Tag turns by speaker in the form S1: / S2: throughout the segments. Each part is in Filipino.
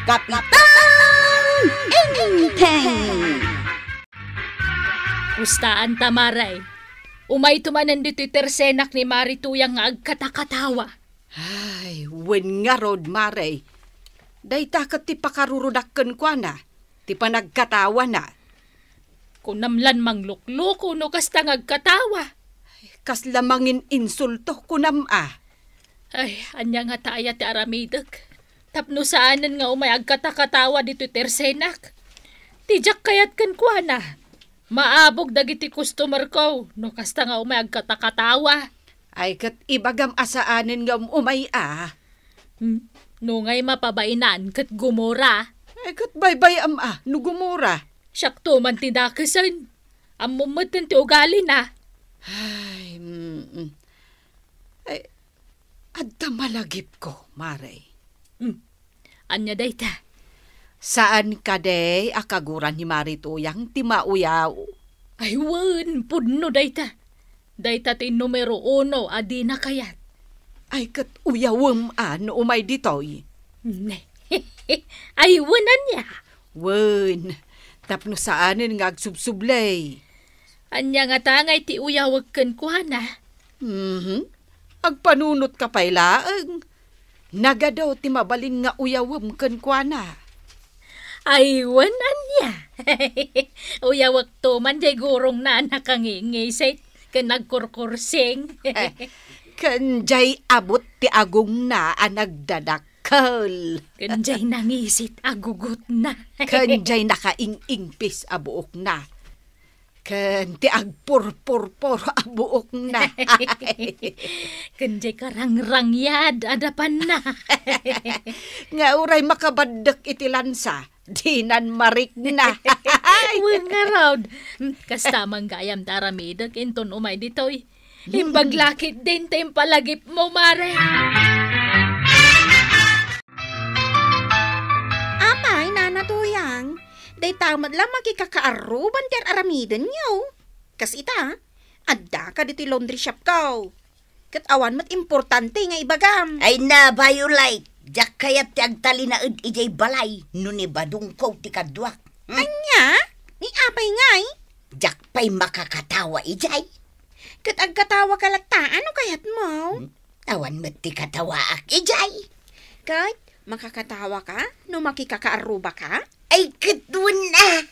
S1: Kapitan Enteng!
S2: Pustaan tamaray. Umay tumanan dito tersenak ni Marituyang nga agkatakatawa.
S1: Ay, wen nga rod, Maray. Day takat ti pakarurudakken kwa na. Ti panagkatawa na.
S2: Kunamlan manglukloko no kasta agkatawa.
S1: Kas lamangin insulto kunam
S2: Ay, anya nga taaya ti aramidek. Tapno saanan nga umay agkatakatawa dito tersenak. Tijak kayat kan kwa na. Maabog dagiti customer ko no kasta nga umay agkatakatawa.
S1: Ay kat ibagam asaanin nga umay
S2: No ngay mapabainan kat gumora.
S1: Ay kat baybay no gumura.
S2: Syakto man tinakasan. Amumatan ti ugali na.
S1: Ay, Ay, adda malagip ko, Maray.
S2: Anya dayta?
S1: Saan ka day akaguran ni Marituyang ti mauyaw?
S2: Ay wan, pudno dayta. Dayta ti numero 1 adi na kayat.
S1: Ay kat uyawem no umay ditoy.
S2: Ay wanan niya.
S1: Wen, tapno saanin nga agsubsublay.
S2: Anya nga tangay ti uyawag kan kuhana.
S1: Agpanunot ka pay laeng. Naga daw ti mabalin nga uyawem kan kuana.
S2: Ay wanan niya. Uyawag to man jay gurong na nakangingisay kan nagkurkursing.
S1: Kanjay abot ti agong na nagdadakkel.
S2: Kanjay nangisit agugot na.
S1: Kanjay nakaing-ingpis abuok na. Kan ti agpurpurpur abuok na.
S2: Kanjay karangrang-yad adapan na.
S1: Nga uray makabadak iti lansa. Dinan marik na.
S2: Uy nga raw. Kasta manggayam taramidag inton umay ditoy. Imbaglakit din tayong palagip mo, Mare.
S3: Amay, nanatuyang. Day tamad lang makikakaaruban ter aramidan nyo. Kas ita, adda ka dito laundry shop ko. Katawan mat importante nga ibagam.
S4: Ay na, Violet. Jak kayat ti agtali na ijay balay. Nuni badung ko ti kadwak.
S3: Anya? Ni apay ngay?
S4: Jak pa'y makakatawa ijay.
S3: Kat agkatawa kalata, ano kayat mo?
S4: Awan mo't ti katawa ak ijay.
S3: Kat, makakatawa ka? No makikakaaruba ka?
S4: Ay, katun na.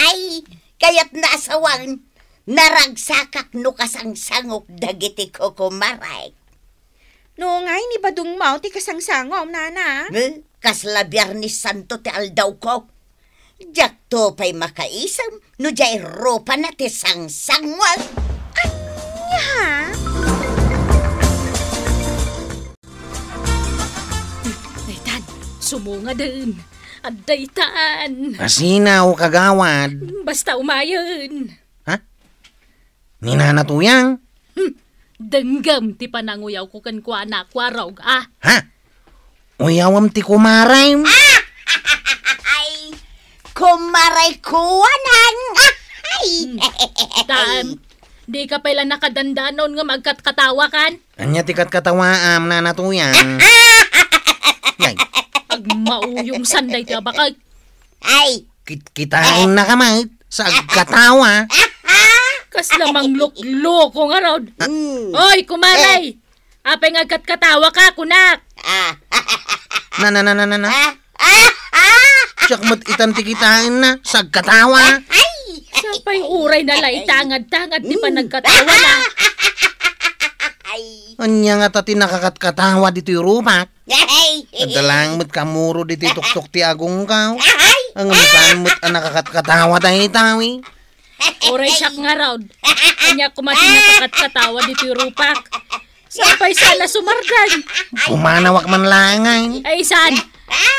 S4: Ay, kaya't nasawan. Naragsakak no kasangsangok dagiti ko kumaray.
S3: No ngay, ni badung mo ti kasangsangom, nana.
S4: Kasla Biyernes Santo ti aldaw ko. Jak to pa'y makaisam, no jay ropa na ti sangsangwag.
S3: Anya?
S2: Daytan, sumunga din. At daytan.
S5: Asinaw kagawad.
S2: Basta umayon.
S5: Ha? Ninanatuyang?
S2: Denggam ti pananguyaw ko kan kwa na kwaraw
S5: Ha? Uyawam ti kumaray?
S4: Kumaray kuwanan.
S2: Tan, di ka pala nakadandanon nga magkatkatawa kan?
S5: Anya tikat katawaam nanatuyang. Yay,
S2: Agmauyong sanday ti abakag.
S4: Ay,
S5: kitain na kamay sa katawa.
S2: Kas lamang loko nga raw. Oy, kumaray! Apay nga katkatawa ka, kunak!
S5: Na. Siyak mo't itanti kitain na sa katawa.
S2: Sapay uray na laitangad-tangad di pa nagkatawa na.
S5: Anya nga tati nakakatkatawa dito yung rumak.
S4: ay,
S5: Kadalang mo't kamuro dito tuktok ti agong kaw. Ang amusan mo't nakakatkatawa tayo tawi.
S2: Uray siyak nga raw. Kanya kumati nakakatkatawa dito yung rupak. Sapay sana sumargan.
S5: Kumanawak man langay.
S2: Ay, saan?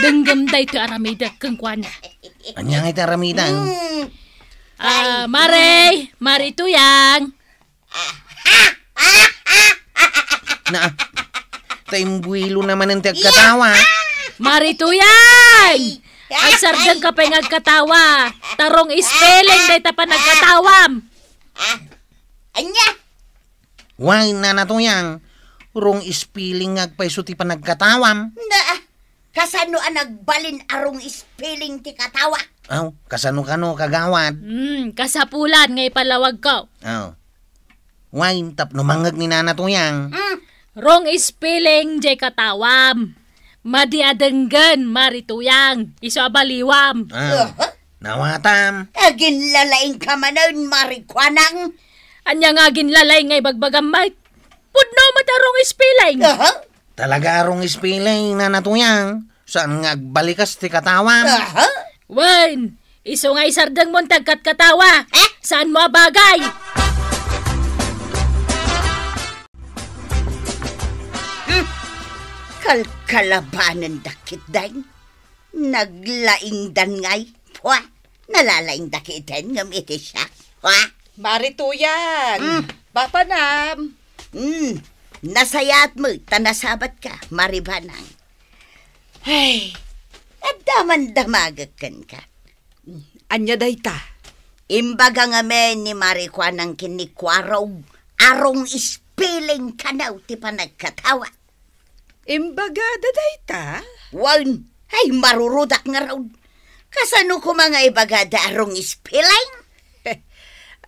S2: Denggam day ti aramida kang kwana.
S5: Anya nga itaramitan.
S2: Mare tuyang.
S5: Na, taimbuilo naman ang katawa.
S2: Mare tuyang! Ang sardan ka pa ngagkatawa. Tarong spelling day ta pa nagkatawam.
S4: anya,
S5: Why na natuyang? Rong spelling agpay suti pa nagkatawam.
S4: na, kasano ang nagbalin arong spelling ti katawa?
S5: Aw, kasano-kano kagawad.
S2: Kasapulan ngay palawag ko.
S5: Aw. Wine tap numangag ni Nana Tuyang.
S2: Wrong spelling jay katawam. Madiadenggan marituyang. Iso abaliwam.
S5: Aw. Nawatam.
S4: Agin lalaing ka manon, marikwanang.
S2: Anya nga ginlalay ngay bagbagamay. Pudno matarong spelling.
S5: Talaga arong spelling Nana Tuyang. Saan nga balikas ti katawam?
S2: Wen, iso nga isardang mo tagkat katawa. Saan mo abagay?
S4: Kalkalabanan dakit dain. Naglaing dan ngay. Pwa, nalalaing dakit dain ngam iti siya. Pwa.
S1: Marituyang, Bapanam.
S4: Nasayat mo, tanasabat ka, maribanang. Ay, adaman-damagakan ka.
S1: Anya dayta.
S4: Imbaga nga men ni Marikwanang kinikwaraw, arong spelling kanaw ti panagkatawa.
S1: Imbaga dayta.
S4: Wan, ay marurudak nga raw. Kasano ko mga ibaga da arong spelling?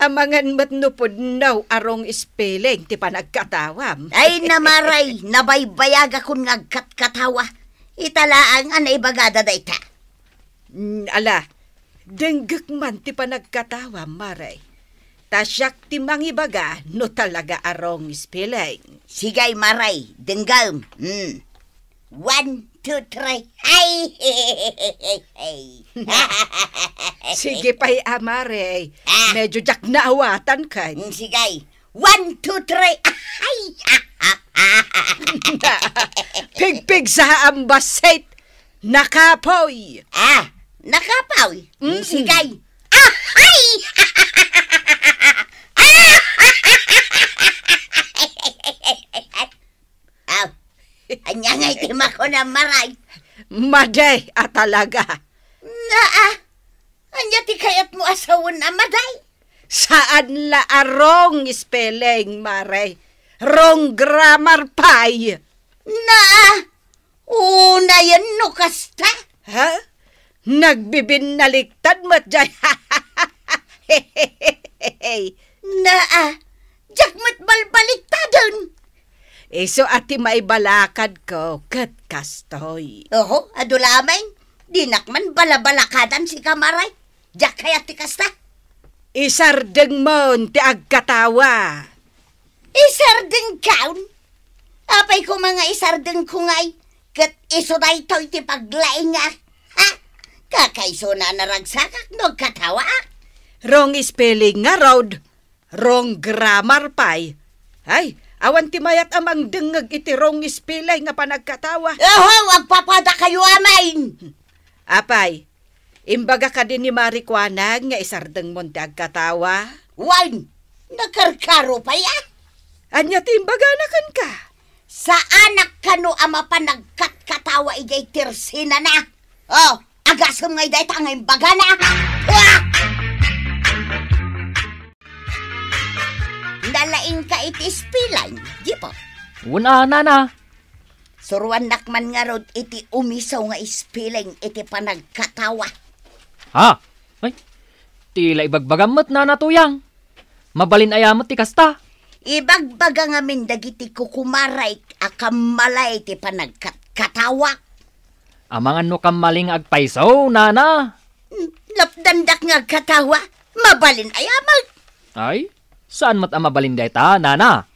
S1: Amangan matnupod naw arong spelling ti panagkatawam.
S4: Ay namaray, nabaybayag akong ngagkat-katawa. Italaang anay bagada dayta.
S1: Ala, denggek man ti panagkatawam, maray. Tasyak ti mangibaga no talaga arong spelling.
S4: Sigay maray, denggam. 1, 2, 3, ay!
S1: Sige pa'y amare, medyo jak naawatan ka.
S4: Sigay, 1, 2, 3, ay!
S1: Pigpig sa ambaset, nakapoy.
S4: Nakapaw. Sigay, ay! Anya nga itim ako na maray.
S1: Maday talaga.
S4: Anya ti kayat mo asawon na maday.
S1: Saan la arong spelling, maray? Wrong grammar pay.
S4: Una yan no kasta.
S1: Ha? Nagbibinaliktad mo dyan.
S4: Jakmat balbaliktadon.
S1: Iso ati maibalakad ko, kat kastoy.
S4: Oho, adulamay. Dinakman balabalakadan si kamaray. Jak kaya ti kasta.
S1: Isardeng mon ti agkatawa.
S4: Isardeng kaun? Apay ko mga isardeng kungay. Kat iso na ito iti paglaing nga. Ha? Kakaiso na naragsakak no katawa.
S1: Wrong spelling nga road. Wrong grammar pay. Ay, awan ti mayat amang dengeg iti wrong spelling nga panagkatawa.
S4: Oho, wag papada kayo amain.
S1: Apay, imbaga ka din ni Marikwanag nga isardeng mon ti agkatawa.
S4: Wan, nakarkaro pa ya.
S1: Anya ti imbaga na kan ka.
S4: Sa anak kano ama pa nagkat-katawa ijay tirsina na. Oh, agasam ngay day tangay baga na. Nalaing ka iti spilay, di po.
S6: Una, Nana.
S4: Suruan nakman nga rod iti umisaw nga ispiling iti panagkatawa.
S6: Ha? Ay, tila ibagbagamot, Nana Tuyang. Mabalin ayamot ti kasta.
S4: Ibagbaga nga min dagiti kukumaray akamalay ti panagkatawa.
S6: Amangan no kamaling agpaisaw, Nana.
S4: Lapdandak nga katawa, mabalin ayamot.
S6: Ay, saan mat ang mabalin dayta, Nana?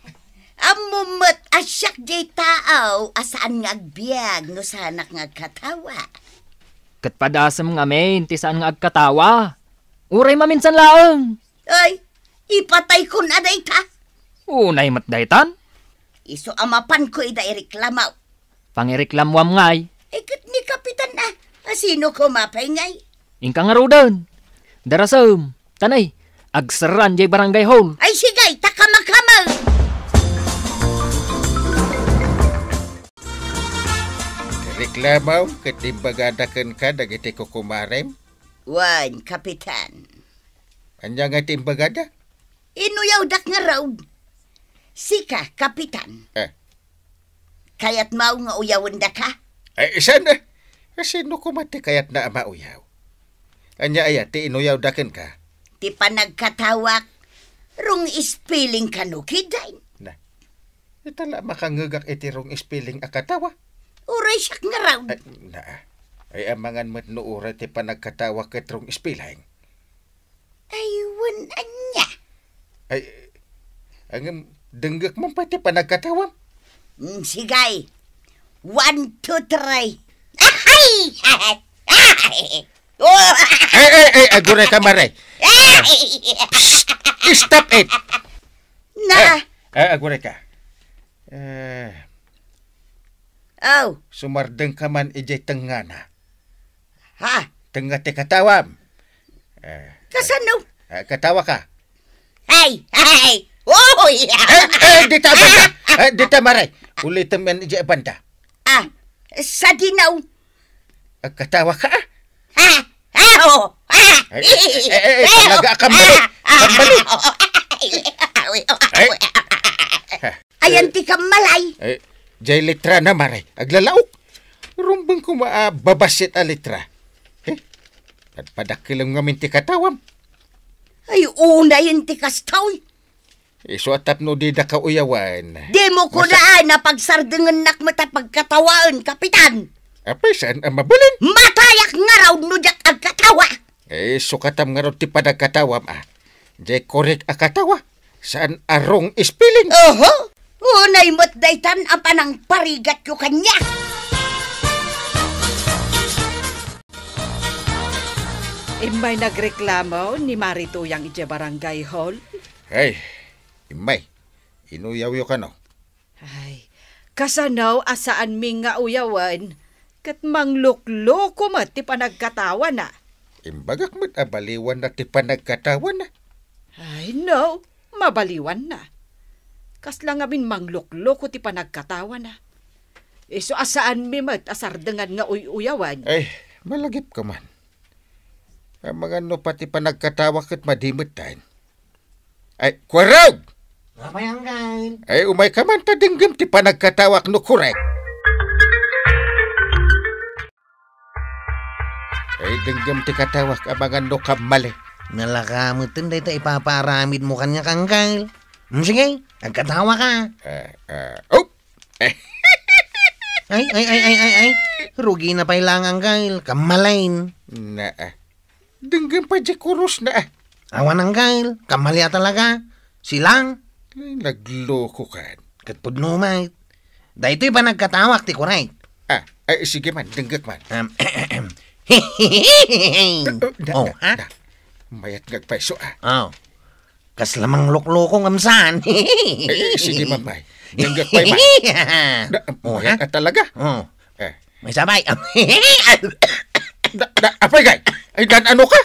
S4: Amumot asyak jay tao asaan nga agbiag no sanak nga katawa.
S6: Katpadasam nga men, ti saan nga agkatawa. Uray maminsan laeng.
S4: Ay, ipatay ko na dayta.
S6: Unay mat daytan.
S4: Iso amapan ko ida ireklamaw.
S6: Pangireklamwam ngay.
S4: Ikot ni Kapitan na. Sino ko mapay ngay?
S6: Ingka nga rodan. Darasam, tanay, agsaran jay barangay hall.
S4: Ay sigay, takamakamal.
S7: Reklamaw, katimbagadakan ka dagiti kukumarem.
S4: Wan, Kapitan.
S7: Anya nga timbagada?
S4: Inuyaw dak nga raw. Sika, Kapitan. Kayat mau nga uyawon da ka?
S7: Ay, isa na. Sino ko mati kayat na mauyaw? Anya aya, ti inuyaw daken ka.
S4: Ti panagkatawak, rong spelling kanukiday.
S7: Na, itala makangagak iti rong spelling akatawa.
S4: Uray siyak nga raw.
S7: Ay amangan mo't nuura ti panagkatawa ket rong spelling.
S4: Aywan anya.
S7: Ay, ang denggak mo pati panagkatawa.
S4: Sigay. 1, 2, 3. Ay!
S7: Ay, agure ka maray. Stop it!
S4: Na!
S7: Agure ka.
S4: Oh,
S7: Sumardeng ka man ijay tengana.
S4: ha?
S7: Tengah ti katawam.
S4: Kasano?
S7: Katawa ka.
S4: Ay! Ay! Oy!
S7: Dita banda. Dita maray. Ulitin man ijay banda.
S4: Ah, sa dinaw.
S7: Katawa ka.
S4: Ha? Aho!
S7: Talaga kambali. Kambali.
S4: Ayan ti kamalay.
S7: Jay litra na maray. Aglalaok. Rumbang ko babasit a litra. At padakilang ngamin ti katawam.
S4: Ay, una yun ti kastaw.
S7: Iso atap no di da kauyawan.
S4: Di mo ko na pagsardingan nak mata pagkatawaan, kapitan.
S7: Apay saan ang mabalin?
S4: Matayak nga raw no jak ang katawa.
S7: Sukatam nga raw ti padagkatawam Jay korek a katawa. Saan arong spelling?
S4: Oho! Unay mo't daytan ang panang parigat ko kanya.
S1: Imay nagreklamo ni Marito yang ije barangay hall.
S7: Ay, imay. Inuyaw ka no.
S1: Ay, kasanaw asaan mi nga uyawan, kat manglukloko mat ti panagkatawa na.
S7: Imbagak mo't abaliwan na ti panagkatawa na.
S1: Ay, no, mabaliwan na. Kasla nga min manglukloko ti panagkatawa na. Iso asaan mi mat asardengan nga uyawan.
S7: Ay, malagip ka man. Ang mga no pati panagkatawa kat madimot tayo. Ay, kwarag!
S5: Kapayanggan.
S7: Ay, umay ka man tadinggam ti panagkatawak no correct. Ay, dinggam ti katawak abangan no kamali.
S5: Nalakamutin dito ipaparamid mo kanya kangkal. Sige, nagkatawa ka.
S7: Oh!
S5: Ay. Rugi na pailangan kail. Kamalain.
S7: Dinggam pa di kurus na
S5: Awan ang kail. Kamalya talaga. Silang.
S7: Nagloko ka.
S5: Katpudno mait. Dahito ba nagkatawak ti kuray?
S7: Ay, sige man, dinggak man.
S5: Oh, ha?
S7: Mayat ngagpaiso
S5: Oh. Kas lamang lukloko ngamsaan.
S7: Sige man, bay. Dinggak pa'y man.
S5: Oh,
S7: Mayat ka talaga.
S5: Oh. May sabay.
S7: Apay gay? Ay, dan ano ka?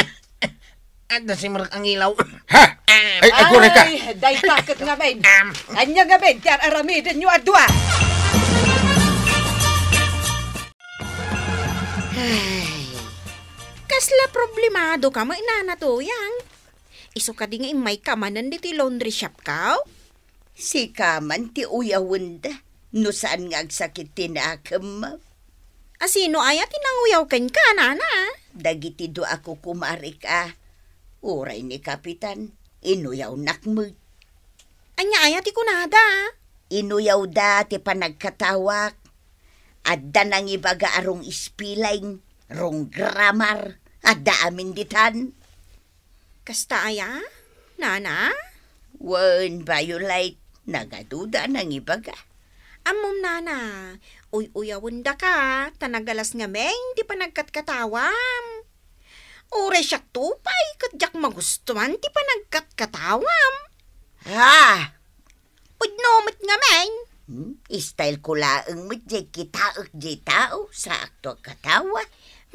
S5: At nasimurak ang ilaw.
S7: Ha? Ay, agure ka.
S1: Ay, day takot nga men. Anya nga men, tiyan aramidin nyo adwa.
S3: Kasla problemado ka mo inanatuyang. Iso ka di nga imay kamanan di ti laundry shop ka?
S4: Si kaman ti uyawanda. No saan nga agsakit tinakam mo.
S3: Asino aya tinanguyaw ken ka, nana?
S4: Dagiti do ako kumarik Uray ni kapitan, inuyaw nakmud.
S3: Anya aya ti kunada.
S4: Inuyaw da ti panagkatawak. Adda nang ibaga arong ispilaing, rong grammar, adda amin ditan.
S3: Kasta aya? Nana?
S4: Wen violate, nagaduda nang ibaga.
S3: Amom nana, uyawon da ka, tanagalas nga meng, di pa nagkatkatawam. Ure siya tupay, kadyak magustuhan, di pa nagkatkatawam.
S4: Ha?
S3: Udnomit nga meng.
S4: Style ko laang mo jay kitaok jay tao sa akto katawa.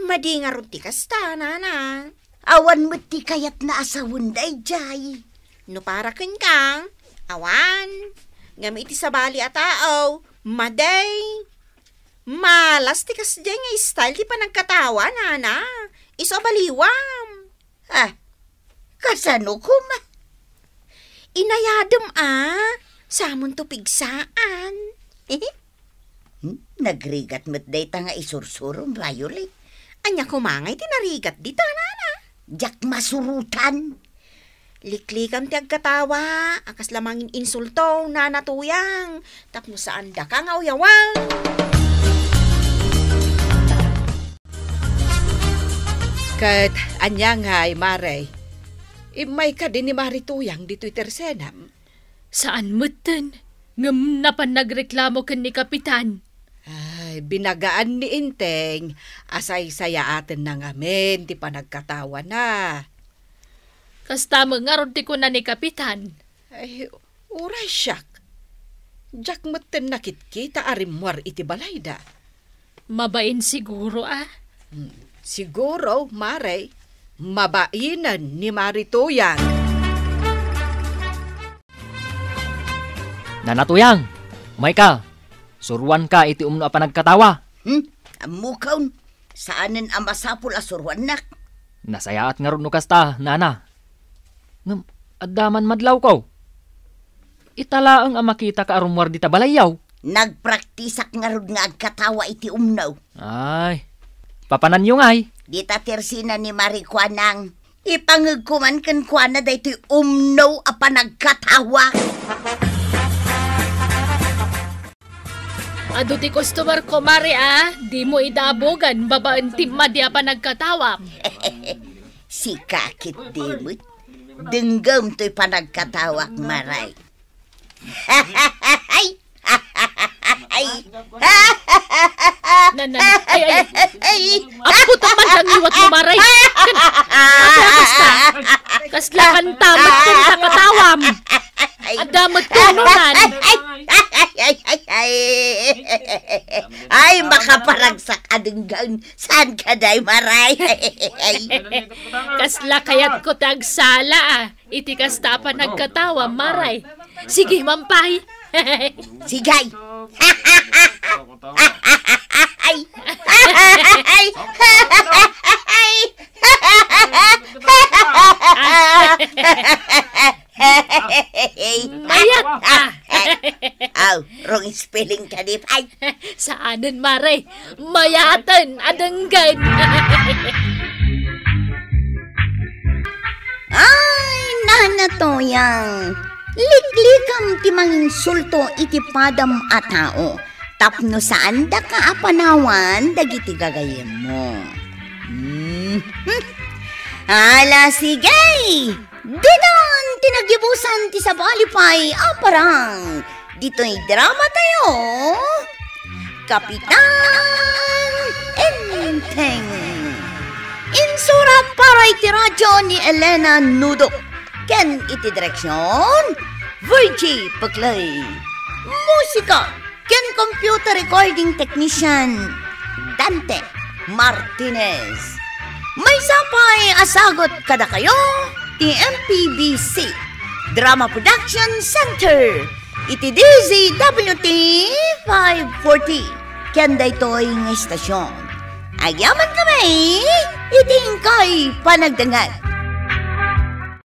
S3: Madi nga ron ti kasta, nana.
S4: Awan mo ti kayat na asawunday jay.
S3: No para ken kang, awan. Ngam iti sabali a tao, maday. Malas ti kas jay nga style ti pa nagkatawa, nana. Iso baliwam.
S4: Kasano ko ma?
S3: Inayadam samon to pigsaan.
S4: Nagrigat mo't day nga isursurong, Violet.
S3: Anya kumangay tinarigat dita, nana.
S4: Jak masurutan.
S3: Liklikam ti agkatawa, akas lamangin insulto, nana tuyang. Tapno saan da ka nga uyawang.
S1: Kat anyang hay, Maray. Imay ka din ni Marituyang dito'y tersenam.
S2: Saan mutten? Ngam na pa nagreklamo kan ni Kapitan.
S1: Ay, binagaan ni Inteng. Asay saya atin na ngamin, di pa nagkatawa na.
S2: Kastama nga ron ti ko na ni Kapitan.
S1: Ay, uray siyak. Jak mutten nakitkita arimwar iti balayda.
S2: Mabain siguro
S1: Siguro, Maray, mabainan ni Marituyang.
S6: Nanatuyang, may ka. Suruan ka iti umno pa nagkatawa.
S4: Amukaw, saanin ang masapul asurwan nak?
S6: Nasayaat nga ron no kasta, nana. Ngam, addaman madlaw ko. Italaang ang makita ka arumwar di tabalayaw.
S4: Nagpraktisak nga ron nga agkatawa iti umnaw.
S6: Ay, papanan yung ay.
S4: Dita tersina ni Marikwanang. Ipangagkuman kan kuana da iti umnaw apa nagkatawa.
S2: Ado ti customer ko, Mari, di mo idabogan, babaan timma di pa nagkatawa.
S4: Si kakit dimut. Denggam to'y panagkatawak, Maray.
S2: Ay. Apo taman kang iwat mo, Maray. Kasla kan tamat kong nakatawam. Adamat tununan.
S4: Ay, makaparagsak adenggan. Saan ka day, Maray?
S2: Kasla kayat ko tagsala, iti kasta pa nagkatawa, Maray. Sige, mampay.
S4: Sigay.
S2: Mayat.
S4: Aw, wrong spelling ka di ay.
S2: Saanan, Maray? Mayatan, adenggan.
S4: Ay, nanatoyang. Liklikam ti manginsulto iti padam a tao. Tapno saan da ka apanawan dagiti gagayem mo. Ala sigay! Dinan tinagibusan ti sabalipay aparang. Dito'y drama tayo. Kapitan Enteng. Insura para iti radyo ni Elena Nudo. Ken iti direksyon, Virgie Paglay. Musika, ken computer recording technician, Dante Martinez. May sapay asagot kada kayo, ti MPBC, Drama Production Center, iti DZWT 540, ken daytoy nga istasyon. Ayaman kami, iting kay panagdangan.